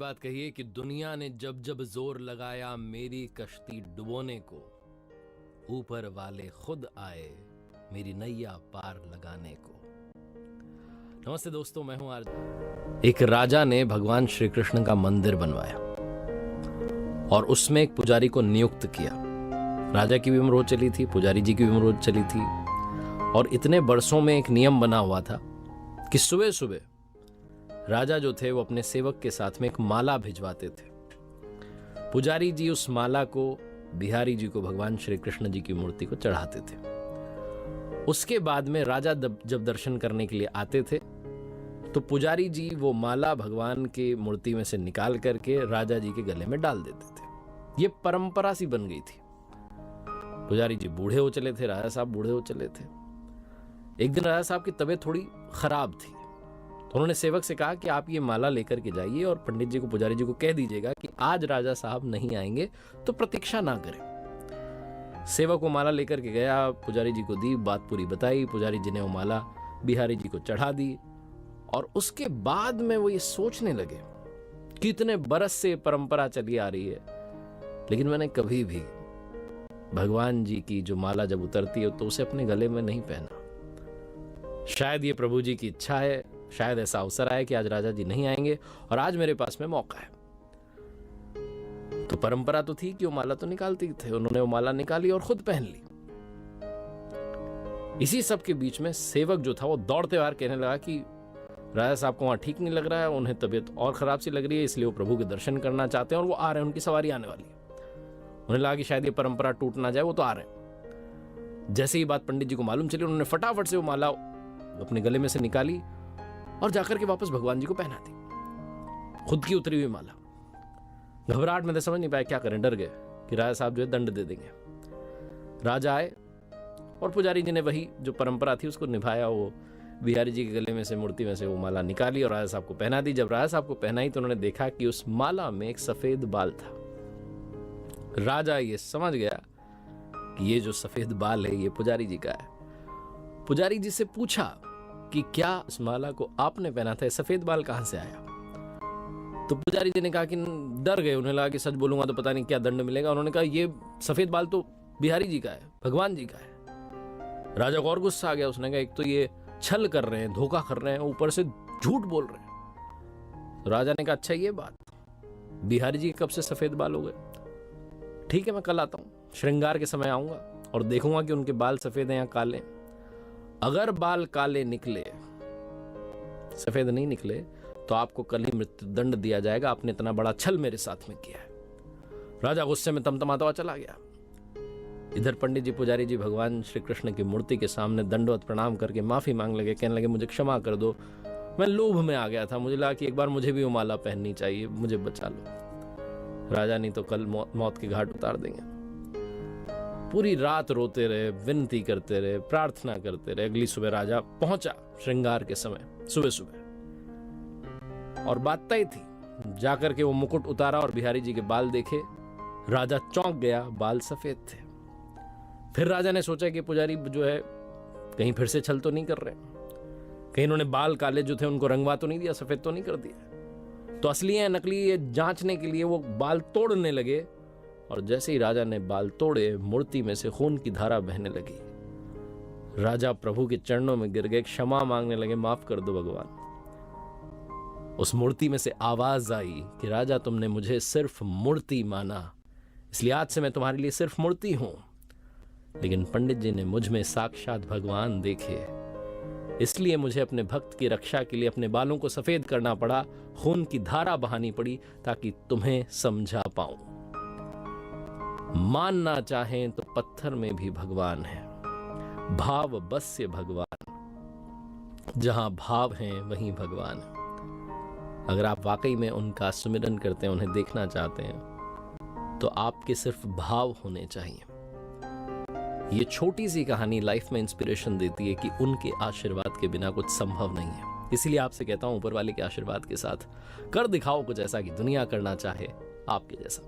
बात कही है कि दुनिया ने जब जब जोर लगाया मेरी कश्ती डुबोने को, ऊपर वाले खुद आए मेरी नैया पार लगाने को। नमस्ते दोस्तों, मैं हूं आरजे। एक राजा ने भगवान श्री कृष्ण का मंदिर बनवाया और उसमें एक पुजारी को नियुक्त किया। राजा की भी उम्र हो चली थी, पुजारी जी की भी उम्र हो चली थी, और इतने बरसों में एक नियम बना हुआ था कि सुबह सुबह राजा जो थे वो अपने सेवक के साथ में एक माला भिजवाते थे। पुजारी जी उस माला को बिहारी जी को, भगवान श्री कृष्ण जी की मूर्ति को चढ़ाते थे। उसके बाद में राजा जब दर्शन करने के लिए आते थे तो पुजारी जी वो माला भगवान के मूर्ति में से निकाल करके राजा जी के गले में डाल देते थे। ये परंपरा सी बन गई थी। पुजारी जी बूढ़े हो चले थे, राजा साहब बूढ़े हो चले थे। एक दिन राजा साहब की तबीयत थोड़ी खराब थी तो उन्होंने सेवक से कहा कि आप ये माला लेकर के जाइए और पंडित जी को, पुजारी जी को कह दीजिएगा कि आज राजा साहब नहीं आएंगे तो प्रतीक्षा ना करें। सेवक वो माला लेकर के गया, पुजारी जी को दी, बात पूरी बताई। पुजारी जी ने वो माला बिहारी जी को चढ़ा दी और उसके बाद में वो ये सोचने लगे कि इतने बरस से परंपरा चली आ रही है, लेकिन मैंने कभी भी भगवान जी की जो माला जब उतरती है तो उसे अपने गले में नहीं पहना। शायद ये प्रभु जी की इच्छा है, शायद ऐसा अवसर आया कि आज राजा जी नहीं आएंगे और आज मेरे पास में मौका है। तो परंपरा तो थी कि वो माला तो निकालते थे। उन्होंने वो माला निकाली और खुद पहन ली। इसी सब के बीच में सेवक जो था वो दौड़ते हुए कहने लगा कि राजा साहब को वहां ठीक नहीं लग रहा है, उन्हें तबीयत और खराब सी लग रही है, इसलिए वो प्रभु के दर्शन करना चाहते हैं और वो आ रहे हैं, उनकी सवारी आने वाली है। उन्हें लगा कि शायद ये परंपरा टूट ना जाए, वो तो आ रहे हैं। जैसे ही बात पंडित जी को मालूम चली, उन्होंने फटाफट से वो माला अपने गले में से निकाली और जाकर के वापस भगवान जी को पहना दी, खुद की उतरी हुई माला। घबराहट में तो समझ नहीं पाया क्या करें, डर गए कि राजा साहब जो है दंड दे देंगे। राजा आए और पुजारी जी ने वही जो परंपरा थी उसको निभाया। वो बिहारी जी के गले में से, मूर्ति में से वो माला निकाली और राजा साहब को पहना दी। जब राजा साहब को पहनाई तो उन्होंने देखा कि उस माला में एक सफेद बाल था। राजा ये समझ गया कि ये जो सफेद बाल है ये पुजारी जी का है। पुजारी जी से पूछा कि क्या इस माला को आपने पहना था, सफेद बाल कहां से आया? तो पुजारी जी ने कहा कि डर गए, उन्हें लगा कि सच बोलूंगा तो पता नहीं क्या दंड मिलेगा। उन्होंने कहा ये सफेद बाल तो बिहारी जी का है, भगवान जी का है। राजा को और गुस्सा आ गया। उसने कहा एक तो ये छल कर रहे हैं, धोखा कर रहे हैं, ऊपर से झूठ बोल रहे हैं। तो राजा ने कहा अच्छा ये बात, बिहारी जी कब से सफेद बाल हो गए? ठीक है, मैं कल आता हूं, श्रृंगार के समय आऊंगा और देखूंगा कि उनके बाल सफेद हैं या काले। अगर बाल काले निकले, सफेद नहीं निकले, तो आपको कल ही मृत्यु दंड दिया जाएगा। आपने इतना बड़ा छल मेरे साथ में किया है। राजा गुस्से में तमतमाता हुआ चला गया। इधर पंडित जी, पुजारी जी भगवान श्री कृष्ण की मूर्ति के सामने दंडवत प्रणाम करके माफी मांग लगे, कहने लगे मुझे क्षमा कर दो, मैं लोभ में आ गया था, मुझे लगा कि एक बार मुझे भी वो माला पहननी चाहिए, मुझे बचा लो। राजा नहीं तो कल मौत के घाट उतार देंगे। पूरी रात रोते रहे, विनती करते रहे, प्रार्थना करते रहे। अगली सुबह राजा पहुंचा श्रृंगार के समय, सुबह सुबह, और बात तय थी। जाकर के वो मुकुट उतारा और बिहारी जी के बाल देखे। राजा चौंक गया, बाल सफेद थे। फिर राजा ने सोचा कि पुजारी जो है कहीं फिर से छल तो नहीं कर रहे, कहीं इन्होंने बाल काले जो थे उनको रंगवा तो नहीं दिया, सफेद तो नहीं कर दिया। तो असली है नकली, ये जांचने के लिए वो बाल तोड़ने लगे। और जैसे ही राजा ने बाल तोड़े, मूर्ति में से खून की धारा बहने लगी। राजा प्रभु के चरणों में गिर गए, क्षमा मांगने लगे, माफ कर दो भगवान। उस मूर्ति में से आवाज आई कि राजा तुमने मुझे सिर्फ मूर्ति माना, इसलिए आज से मैं तुम्हारे लिए सिर्फ मूर्ति हूं। लेकिन पंडित जी ने मुझ में साक्षात भगवान देखे, इसलिए मुझे अपने भक्त की रक्षा के लिए अपने बालों को सफेद करना पड़ा, खून की धारा बहानी पड़ी, ताकि तुम्हें समझा पाऊं। मानना चाहें तो पत्थर में भी भगवान है, भाव बस्य भगवान, जहां भाव हैं वहीं भगवान है। अगर आप वाकई में उनका सुमिरन करते हैं, उन्हें देखना चाहते हैं, तो आपके सिर्फ भाव होने चाहिए। ये छोटी सी कहानी लाइफ में इंस्पिरेशन देती है कि उनके आशीर्वाद के बिना कुछ संभव नहीं है। इसीलिए आपसे कहता हूं, ऊपर वाले के आशीर्वाद के साथ कर दिखाओ कुछ ऐसा कि दुनिया करना चाहे आपके जैसा।